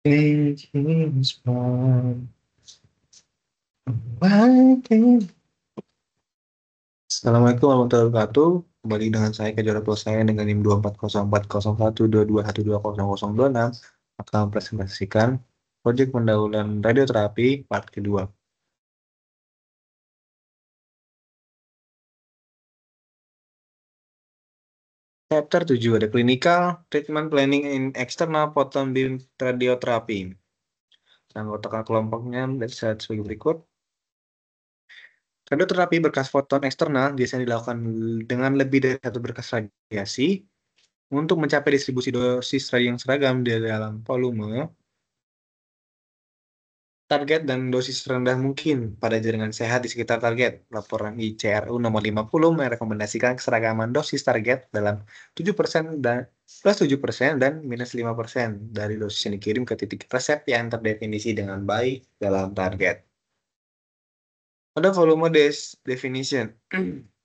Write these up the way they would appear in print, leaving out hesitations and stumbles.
Age is one. Why can't- Assalamualaikum warahmatullahi wabarakatuh. Kembali dengan saya Kejora saya dengan NIM 2404122122026 akan mempresentasikan proyek pendahuluan radioterapi part kedua. Chapter 7 ada clinical treatment planning in external photon beam radiotherapy. Anggota kelompoknya bisa sebagai berikut. Radioterapi berkas foton eksternal biasanya dilakukan dengan lebih dari satu berkas radiasi untuk mencapai distribusi dosis yang seragam di dalam volume, target dan dosis rendah mungkin pada jaringan sehat di sekitar target. Laporan ICRU nomor 50 merekomendasikan keseragaman dosis target dalam 7% dan plus 7% dan minus 5% dari dosis yang dikirim ke titik resep yang terdefinisi dengan baik dalam target. Pada volume definition,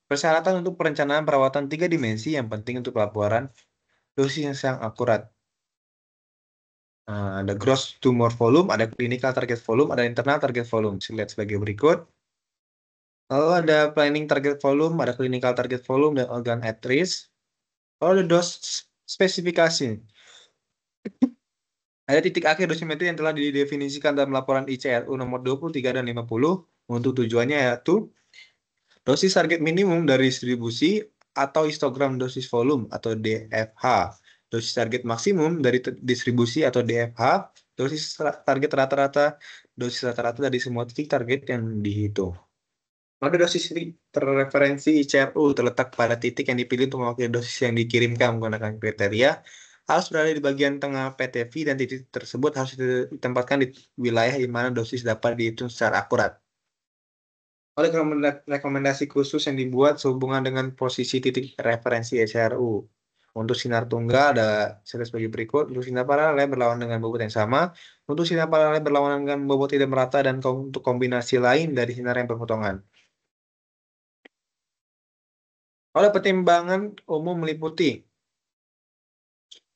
persyaratan untuk perencanaan perawatan 3 dimensi yang penting untuk pelaporan dosis yang akurat. Ada gross tumor volume, ada clinical target volume, ada internal target volume. Saya lihat sebagai berikut. Lalu ada planning target volume, ada clinical target volume, dan organ at risk. Lalu ada dose spesifikasi. Ada titik akhir dosimetri yang telah didefinisikan dalam laporan ICRU nomor 23 dan 50 untuk tujuannya yaitu dosis target minimum dari distribusi atau histogram dosis volume atau DFH. Dosis target maksimum dari distribusi atau DFH. Dosis target rata-rata, dosis rata-rata dari semua titik target yang dihitung. Pada dosis terreferensi ICRU terletak pada titik yang dipilih untuk mewakili dosis yang dikirimkan menggunakan kriteria harus berada di bagian tengah PTV dan titik tersebut harus ditempatkan di wilayah di mana dosis dapat dihitung secara akurat. Oleh rekomendasi khusus yang dibuat sehubungan dengan posisi titik referensi ICRU. Untuk sinar tunggal ada sebagai berikut. Untuk sinar paralel berlawanan dengan bobot yang sama. Untuk sinar paralel berlawanan dengan bobot tidak merata dan untuk kombinasi lain dari sinar yang berpotongan. Oleh pertimbangan umum meliputi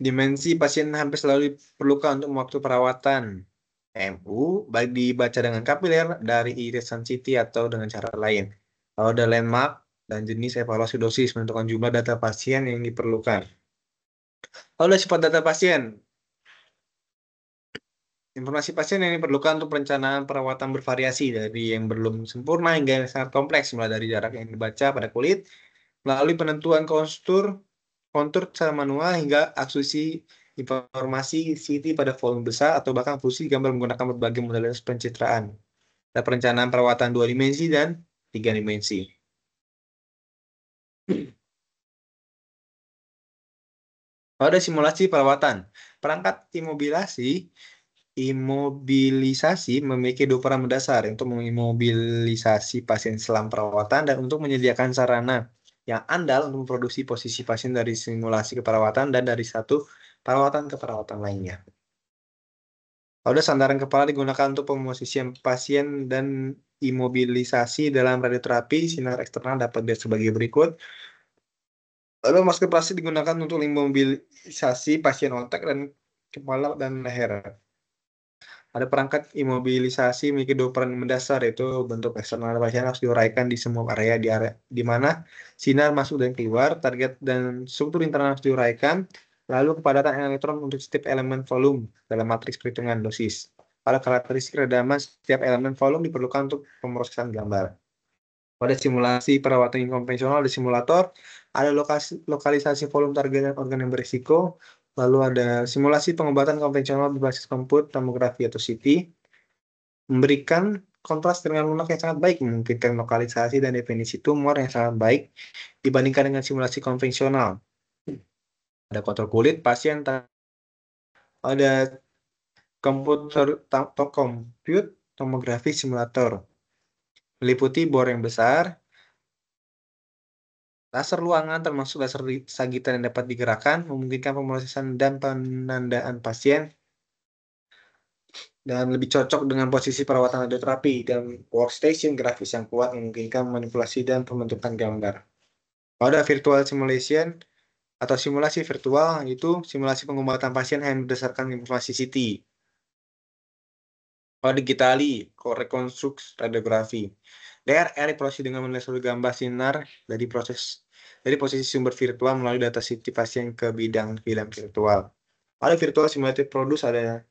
dimensi pasien hampir selalu diperlukan untuk waktu perawatan. MU baik dibaca dengan kapiler dari irisan CT atau dengan cara lain. Lalu ada landmark dan jenis evaluasi dosis menentukan jumlah data pasien yang diperlukan. Lalu ada sifat data pasien. Informasi pasien yang diperlukan untuk perencanaan perawatan bervariasi dari yang belum sempurna hingga yang sangat kompleks, mulai dari jarak yang dibaca pada kulit, melalui penentuan kontur secara manual hingga akuisisi informasi CT pada volume besar atau bahkan fusi gambar menggunakan berbagai modalitas pencitraan. Ada perencanaan perawatan 2 dimensi dan 3 dimensi. Ada simulasi perawatan. Perangkat imobilisasi memiliki dua peran mendasar untuk mengimobilisasi pasien selama perawatan dan untuk menyediakan sarana yang andal untuk memproduksi posisi pasien dari simulasi keperawatan dan dari satu perawatan ke perawatan lainnya. Ada sandaran kepala digunakan untuk pemosisian pasien dan imobilisasi dalam radioterapi. Sinar eksternal dapat dilihat sebagai berikut. Lalu masker plastik digunakan untuk imobilisasi pasien otak dan kepala dan leher. Ada perangkat imobilisasi memiliki dua peran mendasar, yaitu bentuk eksternal pasien harus diuraikan di semua area di mana sinar masuk dan keluar, target dan struktur internal harus diuraikan, lalu kepadatan elektron untuk setiap elemen volume dalam matriks perhitungan dosis. Pada karakteristik redaman, setiap elemen volume diperlukan untuk pemrosesan gambar. Pada simulasi perawatan konvensional di simulator, ada lokalisasi volume target dan organ yang berisiko. Lalu ada simulasi pengobatan konvensional berbasis komputer, tomografi atau CT, memberikan kontras dengan lunak yang sangat baik, memungkinkan lokalisasi dan definisi tumor yang sangat baik dibandingkan dengan simulasi konvensional. Ada kontrol kulit pasien, ada komputer compute tomografi simulator, meliputi bor yang besar, laser luangan termasuk laser sagitan yang dapat digerakkan, memungkinkan pemrosesan dan penandaan pasien dan lebih cocok dengan posisi perawatan radioterapi dan workstation grafis yang kuat memungkinkan manipulasi dan pembentukan gambar. Pada virtual simulation atau simulasi virtual itu simulasi pengobatan pasien hanya berdasarkan informasi CT. digitali, rekonstruksi radiografi. DRR diproses dengan menelusuri gambar sinar dari posisi sumber virtual melalui data CT pasien ke bidang virtual. Ada virtual simulated produce, ada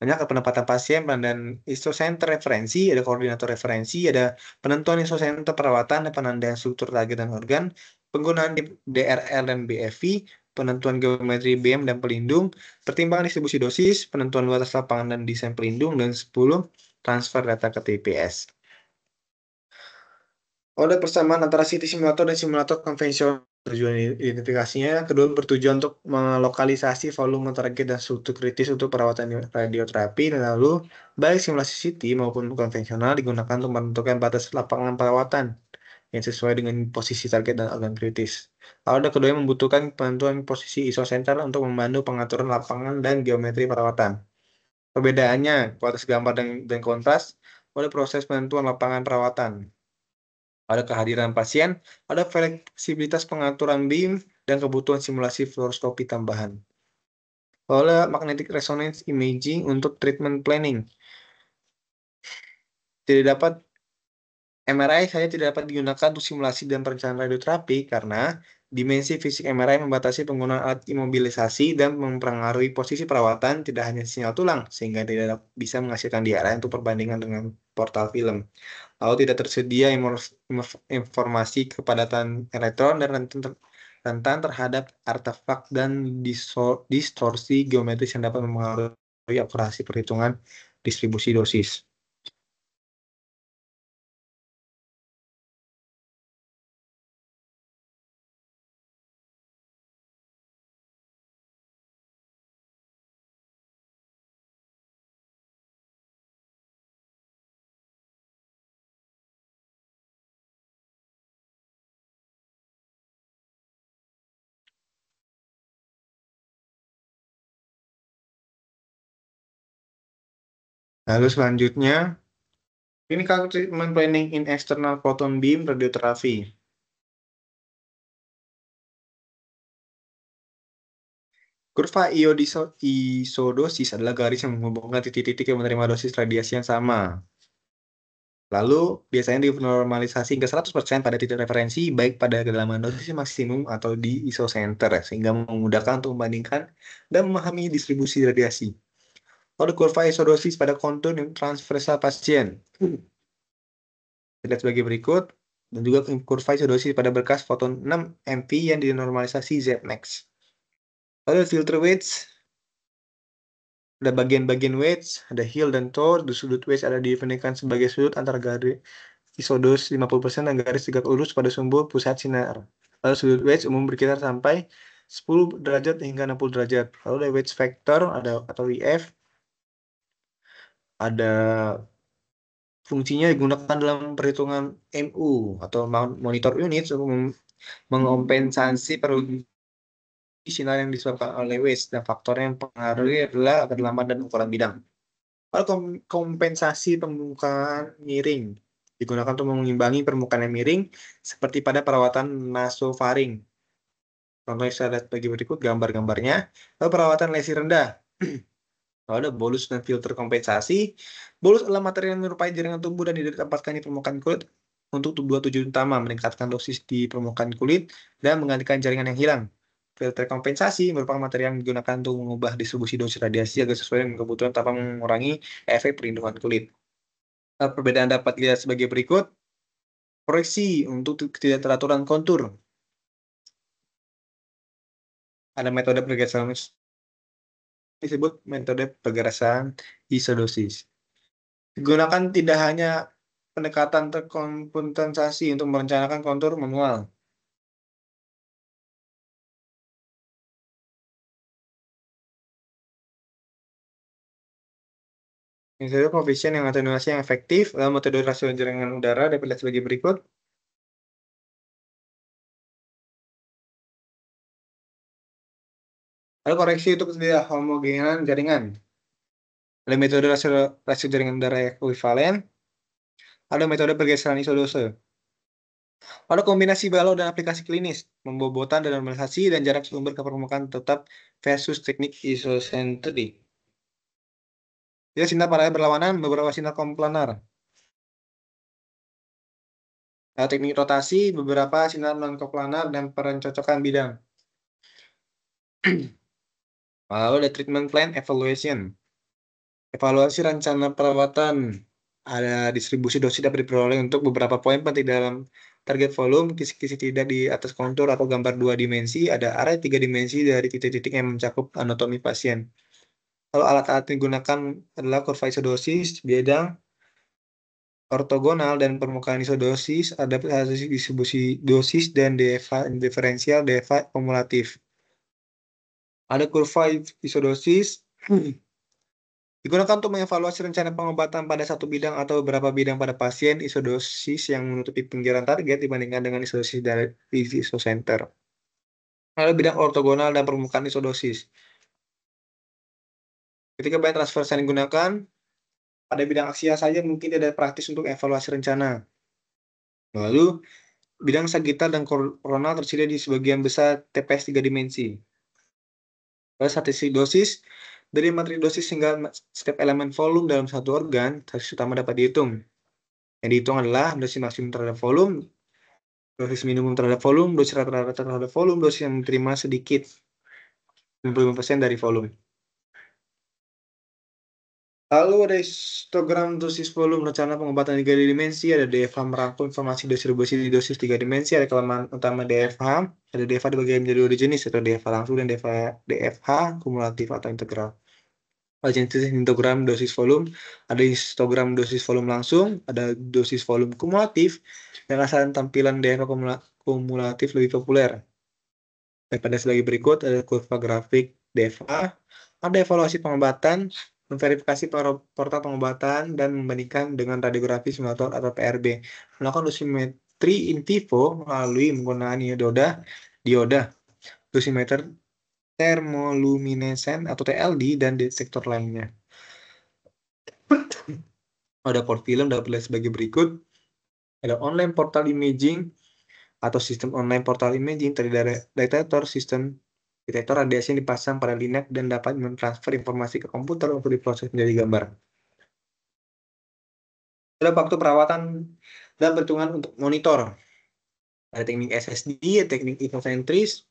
banyak penempatan pasien dan ISO center referensi, ada koordinator referensi, ada penentuan ISO center perawatan, ada penandaan struktur target dan organ, penggunaan DRR dan BFV, penentuan geometri BM dan pelindung, pertimbangan distribusi dosis, penentuan luas lapangan dan desain pelindung, dan 10 transfer data ke TPS. Ada persamaan antara CT simulator dan simulator konvensional. Tujuan identifikasinya, kedua bertujuan untuk melokalisasi volume target dan struktur kritis untuk perawatan radioterapi, dan lalu baik simulasi CT maupun konvensional digunakan untuk menentukan batas lapangan perawatan yang sesuai dengan posisi target dan organ kritis. Lalu ada keduanya membutuhkan penentuan posisi isosenter untuk membantu pengaturan lapangan dan geometri perawatan. Perbedaannya, kualitas gambar dan kontras pada proses penentuan lapangan perawatan. Ada kehadiran pasien, ada fleksibilitas pengaturan beam, dan kebutuhan simulasi fluoroskopi tambahan. Lalu magnetic resonance imaging untuk treatment planning. Tidak dapat MRI saya tidak dapat digunakan untuk simulasi dan perencanaan radioterapi karena dimensi fisik MRI membatasi penggunaan alat imobilisasi dan mempengaruhi posisi perawatan tidak hanya sinyal tulang sehingga tidak bisa menghasilkan DRI untuk perbandingan dengan portal film. Lalu tidak tersedia informasi kepadatan elektron dan rentan terhadap artefak dan distorsi geometris yang dapat mempengaruhi akurasi perhitungan distribusi dosis. Lalu selanjutnya, clinical treatment planning in external photon beam radiotherapy. Kurva isodosis adalah garis yang menghubungkan titik-titik yang menerima dosis radiasi yang sama. Lalu, biasanya dinormalisasi hingga 100% pada titik referensi, baik pada kedalaman dosis maksimum atau di isocenter, sehingga memudahkan untuk membandingkan dan memahami distribusi radiasi. Lalu kurva isodosis pada kontur transversal pasien. Lihat sebagai berikut, dan juga kurva isodosis pada berkas foton 6 MP yang dinormalisasi Zmax. Lalu filter weights, ada bagian-bagian weights, ada heel dan toe, sudut weights ada didefinisikan sebagai sudut antara garis isodos 50% dan garis tegak lurus pada sumbu pusat sinar. Lalu sudut wedge umum berkisar sampai 10 derajat hingga 60 derajat. Lalu ada wedge factor atau WF. Ada fungsinya digunakan dalam perhitungan MU atau monitor unit untuk mengompensasi perubahan sinar yang disebabkan oleh wedge, dan faktor yang mempengaruhi adalah kedalaman dan ukuran bidang. Lalu kompensasi permukaan miring digunakan untuk mengimbangi permukaan yang miring seperti pada perawatan nasofaring. Contohnya saya lihat bagi berikut gambar-gambarnya. Lalu perawatan lesi rendah. Lalu ada bolus dan filter kompensasi. Bolus adalah materi yang menyerupai jaringan tubuh dan ditempatkan di permukaan kulit untuk dua tujuan utama, meningkatkan dosis di permukaan kulit dan menggantikan jaringan yang hilang. Filter kompensasi merupakan materi yang digunakan untuk mengubah distribusi dosis radiasi agar sesuai dengan kebutuhan tanpa mengurangi efek perlindungan kulit. Perbedaan dapat dilihat sebagai berikut. Proyeksi untuk ketidakteraturan kontur. Ada metode pergerasan disebut metode pergerasan isodosis. Digunakan tidak hanya pendekatan terkompensasi untuk merencanakan kontur manual. Metode koefisien yang atenuasi yang efektif dalam metode rasio jaringan udara dapat dilihat sebagai berikut. Lalu koreksi untuk tidak homogenan jaringan. Ada metode rasio jaringan udara ekuivalen. Ada metode pergeseran isodose. Ada kombinasi balok dan aplikasi klinis, pembobotan dan normalisasi, dan jarak sumber ke permukaan tetap versus teknik isosentrik. Ya, sinar paralel berlawanan, beberapa sinar komplanar. Teknik rotasi, beberapa sinar non-koplanar, dan pencocokan bidang. Lalu ada treatment plan evaluation. Evaluasi rencana perawatan. Ada distribusi dosis dapat diperoleh untuk beberapa poin penting dalam target volume, kisi-kisi tidak di atas kontur atau gambar dua dimensi, ada array tiga dimensi dari titik-titik yang mencakup anatomi pasien. Kalau alat-alat yang digunakan adalah kurva isodosis, bidang, ortogonal, dan permukaan isodosis, ada distribusi dosis dan DFA diferensial, DFA kumulatif. Ada kurva isodosis, digunakan untuk mengevaluasi rencana pengobatan pada satu bidang atau beberapa bidang pada pasien isodosis yang menutupi pinggiran target dibandingkan dengan isodosis dari isocenter. Lalu bidang ortogonal dan permukaan isodosis. Ketika band transverse yang digunakan, pada bidang aksial saja mungkin tidak praktis untuk evaluasi rencana. Lalu, bidang sagittal dan koronal tersedia di sebagian besar TPS 3 dimensi. Lalu statistik dosis, dari materi dosis hingga setiap elemen volume dalam satu organ, dosis utama dapat dihitung. Yang dihitung adalah dosis maksimum terhadap volume, dosis minimum terhadap volume, dosis rata-rata terhadap volume, dosis yang diterima sedikit, 95% dari volume. Lalu ada histogram dosis volume rencana pengobatan 3 dimensi, ada DFH merangkum informasi distribusi di dosis 3 dimensi, ada kelemahan utama DFH, ada DFH dibagi menjadi dua jenis, atau DFH langsung dan DFH kumulatif atau integral. Pada jenis histogram dosis volume, ada histogram dosis volume langsung, ada dosis volume kumulatif, dan asalan tampilan DFH kumulatif lebih populer. Daripada sebagai berikut, ada kurva grafik DFA, ada evaluasi pengobatan, memverifikasi portal pengobatan, dan membandingkan dengan radiografi simulator atau PRB. Melakukan dosimetri in vivo melalui menggunakan dioda, dosimeter termoluminesen atau TLD, dan detektor lainnya. Ada port film dapat dilihat sebagai berikut. Ada online portal imaging atau sistem online portal imaging terdiri dari detektor radiasi yang dipasang pada linek dan dapat mentransfer informasi ke komputer untuk diproses menjadi gambar. Ada waktu perawatan dan perhitungan untuk monitor. Ada teknik SSD, teknik isosentris.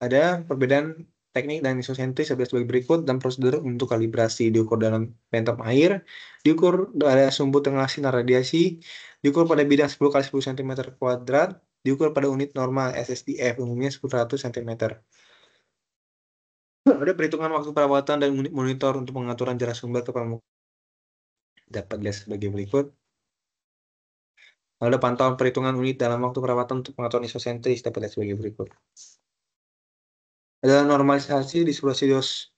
Ada perbedaan teknik dan isosentris sebagai berikut, dan prosedur untuk kalibrasi diukur dalam phantom air, diukur pada sumbu tengah sinar radiasi, diukur pada bidang 10 x 10 cm kuadrat, diukur pada unit normal SSDF umumnya 100 cm. Ada perhitungan waktu perawatan dan unit monitor untuk pengaturan jarak sumber ke permukaan dapat dilihat sebagai berikut. Ada pantauan perhitungan unit dalam waktu perawatan untuk pengaturan isosentris dapat dilihat sebagai berikut. Ada normalisasi distribusi dos.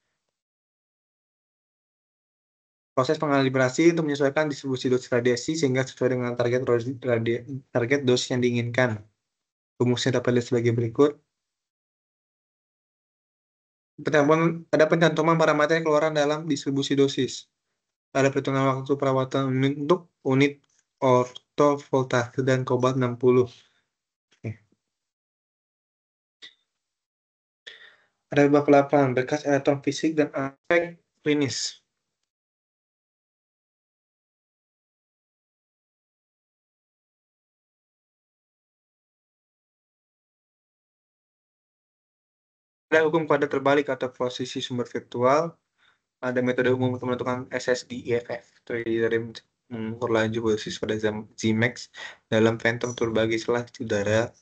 Proses pengalibrasi untuk menyesuaikan distribusi dosis radiasi sehingga sesuai dengan target dosis yang diinginkan. Rumusnya dapat dilihat sebagai berikut. Ada pencantuman parameter keluaran dalam distribusi dosis. Ada perhitungan waktu perawatan untuk unit ortovoltase dan kobalt 60. Ada beberapa laporan berkas elektron fisik dan aspek klinis. Ada hukum kuadrat terbalik atau posisi sumber virtual. Ada metode umum untuk menentukan SSD EFF dari mengukur laju dosis pada Zmax dalam phantom terbagi setelah udara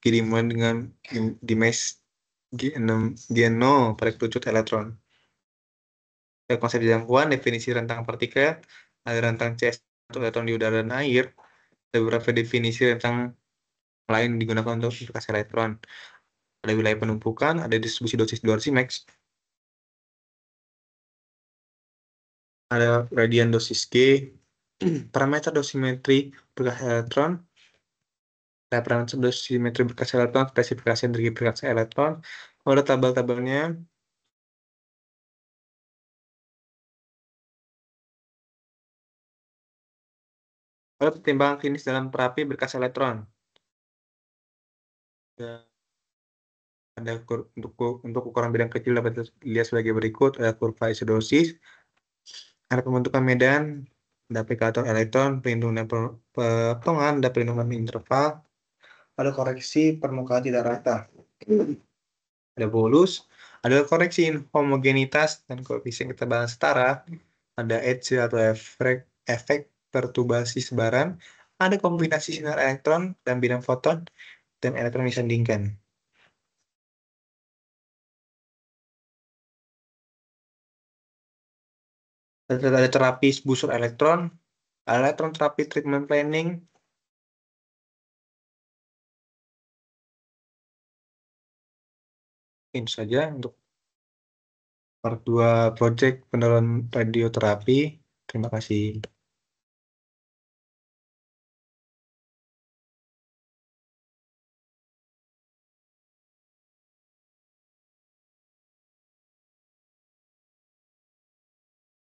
kiriman dengan dimes G0 pada kerucut elektron. Ada konsep jangkauan, definisi rentang partikel, ada rentang CS untuk elektron di udara dan air, ada beberapa definisi rentang lain digunakan untuk aplikasi elektron. Ada wilayah penumpukan, ada distribusi dosis di luar Cmax, ada radian dosis G, parameter dosimetri berkas elektron, ada parameter dosimetri berkas elektron, spesifikasi energi berkas elektron, ada tabel-tabelnya. Ada pertimbangan klinis dalam terapi berkas elektron. Ada untuk ukuran bidang kecil dapat dilihat sebagai berikut. Ada kurva acidosis, ada pembentukan medan, ada aplikator elektron, pelindung dan potongan, ada pelindungan interval, ada koreksi permukaan tidak rata, ada bolus, ada koreksi homogenitas dan koefisien ketebalan setara, ada edge atau efek perturbasi sebaran, ada kombinasi sinar elektron dan bidang foton, dan elektron disandingkan. Ada terapi busur elektron terapi treatment planning, ini saja untuk part 2 project penerapan radioterapi. Terima kasih.